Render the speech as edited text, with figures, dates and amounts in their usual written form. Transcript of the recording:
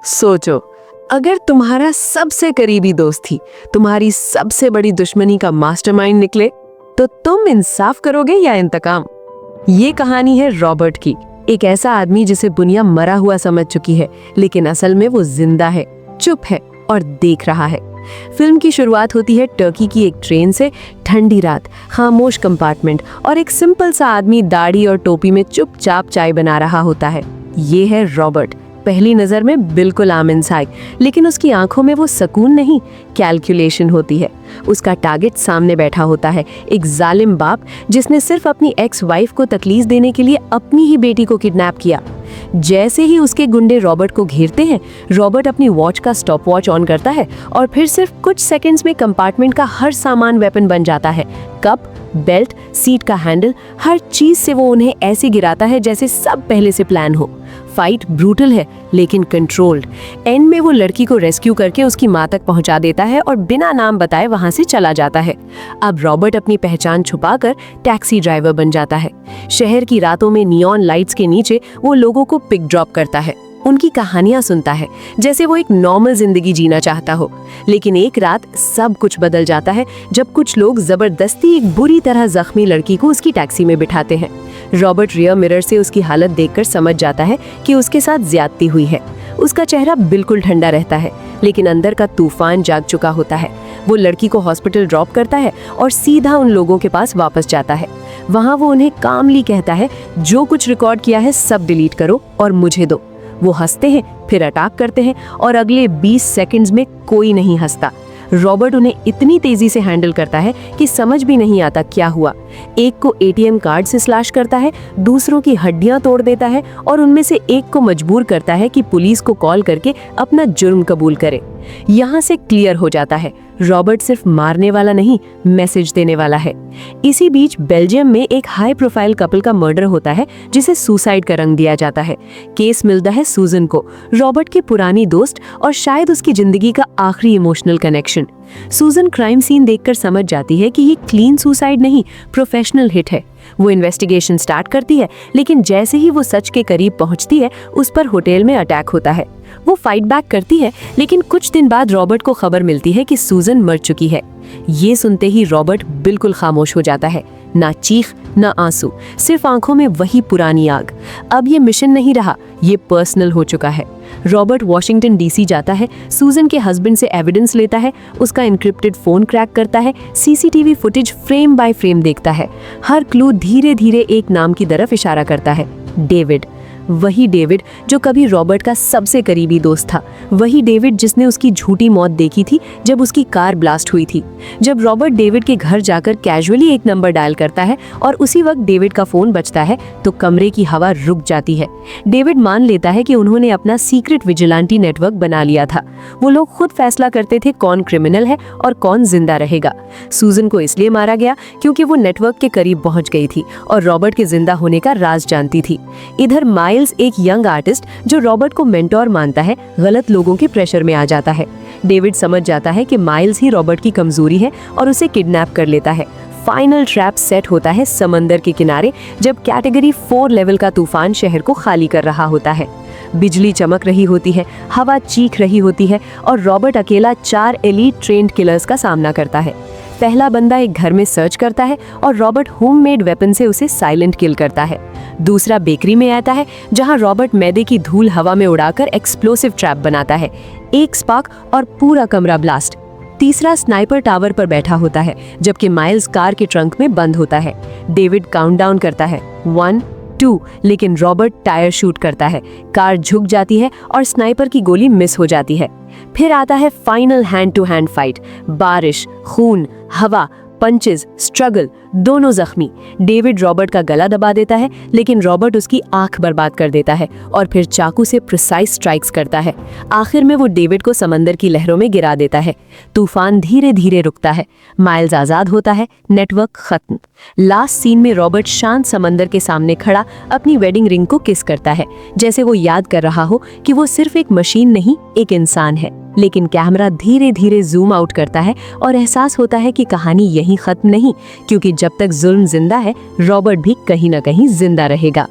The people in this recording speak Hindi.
सोचो, अगर तुम्हारा सबसे करीबी दोस्त ही तुम्हारी सबसे बड़ी दुश्मनी का मास्टरमाइंड निकले, तो तुम इंसाफ करोगे या इंतकाम? ये कहानी है रॉबर्ट की, एक ऐसा आदमी जिसे दुनिया मरा हुआ समझ चुकी है, लेकिन असल में वो जिंदा है, चुप है और देख रहा है। फिल्म की शुरुआत होती है टर्की की एक ट्रेन से। ठंडी रात, खामोश कंपार्टमेंट और एक सिंपल सा आदमी दाढ़ी और टोपी में चुपचाप चाय बना रहा होता है। ये है रॉबर्ट। पहली नजर में बिल्कुल आम इंसान, लेकिन उसकी आंखों में वो सुकून नहीं, कैलकुलेशन होती है। उसका टारगेट सामने बैठा होता है, एक जालिम बाप जिसने सिर्फ अपनी एक्स वाइफ को तकलीफ देने के लिए अपनी ही बेटी को किडनैप किया। जैसे ही उसके गुंडे रॉबर्ट को घेरते हैं, रॉबर्ट अपनी वॉच का स्टॉप वॉच ऑन करता है और फिर सिर्फ कुछ सेकंड्स में कंपार्टमेंट का हर सामान वेपन बन जाता है। कप, बेल्ट, सीट का हैंडल, हर चीज से वो उन्हें ऐसे गिराता है जैसे सब पहले से प्लान हो। फाइट ब्रूटल है लेकिन कंट्रोल्ड। एंड में वो लड़की को रेस्क्यू करके उसकी मां तक पहुंचा देता है और बिना नाम बताए वहां से चला जाता है। अब रॉबर्ट अपनी पहचान छुपाकर टैक्सी ड्राइवर बन जाता है। शहर की रातों में नियॉन लाइट्स के नीचे वो लोगों को पिक ड्रॉप करता है, उनकी कहानियां सुनता है जैसे वो एक नॉर्मल जिंदगी जीना चाहता हो। लेकिन एक रात सब कुछ बदल जाता है जब कुछ लोग जबरदस्ती एक बुरी तरह जख्मी लड़की को उसकी टैक्सी में बिठाते हैं। रॉबर्ट रियर मिरर से उसकी हालत देखकर समझ जाता है कि उसके साथ ज्यादती हुई है। उसका चेहरा बिल्कुल ठंडा रहता है, लेकिन अंदर का तूफान जाग चुका होता है। वो लड़की को हॉस्पिटल ड्रॉप करता है और सीधा उन लोगों के पास वापस जाता है। वहां वो उन्हें कामली कहता है, जो कुछ रिकॉर्ड किया है सब डिलीट करो और मुझे दो। वो हंसते हैं, फिर अटैक करते हैं और अगले 20 सेकंड्स में कोई नहीं हंसता। रॉबर्ट उन्हें इतनी तेजी से हैंडल करता है कि समझ भी नहीं आता क्या हुआ। एक को एटीएम कार्ड से स्लैश करता है, दूसरों की हड्डियां तोड़ देता है और उनमें से एक को मजबूर करता है कि पुलिस को कॉल करके अपना जुर्म कबूल करे। यहाँ से क्लियर हो जाता है, रॉबर्ट सिर्फ मारने वाला नहीं, मैसेज देने वाला है। इसी बीच बेल्जियम में एक हाई प्रोफाइल कपल का मर्डर होता है जिसे सुसाइड का रंग दिया जाता है। केस मिलता है सूजन को, रॉबर्ट की पुरानी दोस्त और शायद उसकी जिंदगी का आखिरी इमोशनल कनेक्शन। सूजन क्राइम सीन देखकर समझ जाती है कि ये क्लीन सुसाइड नहीं, प्रोफेशनल हिट है। वो इन्वेस्टिगेशन स्टार्ट करती है, लेकिन जैसे ही वो सच के करीब पहुंचती है, उस पर होटल में अटैक होता है। वो फाइट बैक करती है, लेकिन कुछ दिन बाद रॉबर्ट को खबर मिलती है कि सूजन मर चुकी है। ये सुनते ही रॉबर्ट बिल्कुल खामोश हो जाता है, ना चीख ना आंसू, सिर्फ आंखों में वही पुरानी आग। अब ये मिशन नहीं रहा, ये पर्सनल हो चुका है। रॉबर्ट वॉशिंगटन डीसी जाता है, सूजन के हस्बैंड से एविडेंस लेता है, उसका एन्क्रिप्टेड फोन क्रैक करता है, CCTV footage frame by frame देखता है। हर क्लू धीरे धीरे एक नाम की तरफ इशारा करता है, डेविड। वही डेविड जो कभी रॉबर्ट का सबसे करीबी दोस्त था, वही डेविड जिसने उसकी झूठी मौत देखी थी जब उसकी कार ब्लास्ट हुई थी। जब रॉबर्ट डेविड के घर जाकर कैजुअली एक नंबर डायल करता है और उसी वक्त डेविड का फोन बजता है, तो कमरे की हवा रुक जाती है। डेविड मान लेता है कि उन्होंने अपना सीक्रेट विजिलेंटी नेटवर्क बना लिया था। वो लोग खुद फैसला करते थे कौन क्रिमिनल है और कौन जिंदा रहेगा। सूजन को इसलिए मारा गया क्योंकि वो नेटवर्क के करीब पहुंच गई थी और रॉबर्ट के जिंदा होने का राज जानती थी। इधर माइल्स, एक यंग आर्टिस्ट जो रॉबर्ट को मेंटोर मानता है, गलत लोगों के प्रेशर में आ जाता है। डेविड समझ जाता है कि माइल्स ही रॉबर्ट की कमजोरी है और उसे किडनैप कर लेता है। फाइनल ट्रैप सेट होता है समंदर के किनारे, जब कैटेगरी 4 लेवल का तूफान शहर को खाली कर रहा होता है। बिजली चमक रही होती है, हवा चीख रही होती है और रॉबर्ट अकेला 4 एलीट ट्रेंड किलर्स का सामना करता है। पहला बंदा एक घर में सर्च करता है और रॉबर्ट होममेड वेपन से उसे साइलेंट किल करता है। दूसरा बेकरी में आता है, जहां रॉबर्ट मैदे की धूल हवा में उड़ाकर एक्सप्लोसिव ट्रैप बनाता है। एक स्पार्क और पूरा कमरा ब्लास्ट। तीसरा स्नाइपर टावर पर बैठा होता है, जबकि माइल्स कार के ट्रंक में बंद होता है। डेविड काउंटडाउन करता है, 1, 2, लेकिन रॉबर्ट टायर शूट करता है। कार झुक जाती है और स्नाइपर की गोली मिस हो जाती है। फिर आता है final hand to hand fight. बारिश, खून, हवा, पंचेस, स्ट्रगल, दोनों जख्मी। डेविड रॉबर्ट का गला दबा देता है, लेकिन रॉबर्ट उसकी आंख बर्बाद कर देता है और फिर चाकू से प्रिसाइज स्ट्राइक्स करता है। आखिर में वो डेविड को समंदर की लहरों में गिरा देता है। तूफान धीरे धीरे रुकता है, माइल्स आजाद होता है, नेटवर्क खत्म। लास्ट सीन में रॉबर्ट शांत समंदर के सामने खड़ा अपनी वेडिंग रिंग को किस करता है, जैसे वो याद कर रहा हो कि वो सिर्फ एक मशीन नहीं, एक इंसान है। लेकिन कैमरा धीरे धीरे जूम आउट करता है और एहसास होता है कि कहानी यहीं खत्म नहीं, क्योंकि जब तक जुल्म जिंदा है, रॉबर्ट भी कहीं ना कहीं जिंदा रहेगा।